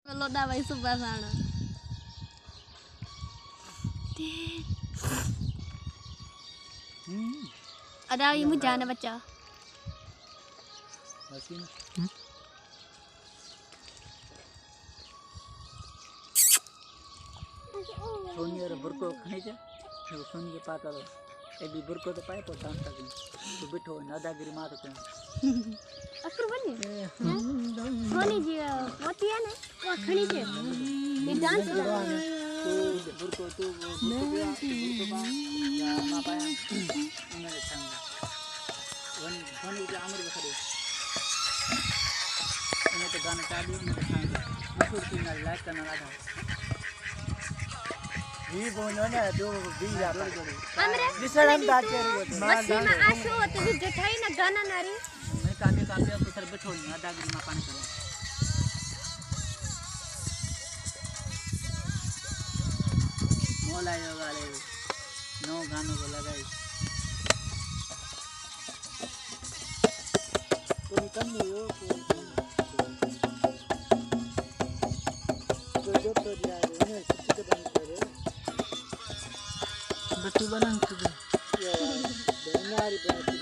लोडा भाई सुबह साना अरे ये मुझे जाना बच्चा सोनी रे बुरको खाने जा तो सोनी के पाता लो ए भी बुरको तो पाए तो शांत तक तो बिठो नादागिरी मार तो अकर बनी सोनी जी मोती है ना वो खणी छे ये डांस तो बुरको तो बुरको बा या मा पाया उन्हें संग वन सोनी के अमर बखरे उन्हें तो गाना चालू उन्हें संग मशहूर की ना लाइक करना लगा ये बोलो ना दो बीजा हमरे विसरम दाचे रे मस्ती में आशो होते भी जठाई ना गाना नारी मैं काके तो सर बैठो ना दागिरी में पानी करे मोलायो वाले नो गानों को लगाई तो निकल लियो को जो तो दिया है सिटी के बंद करे बत्ती बना के ये बनारी बात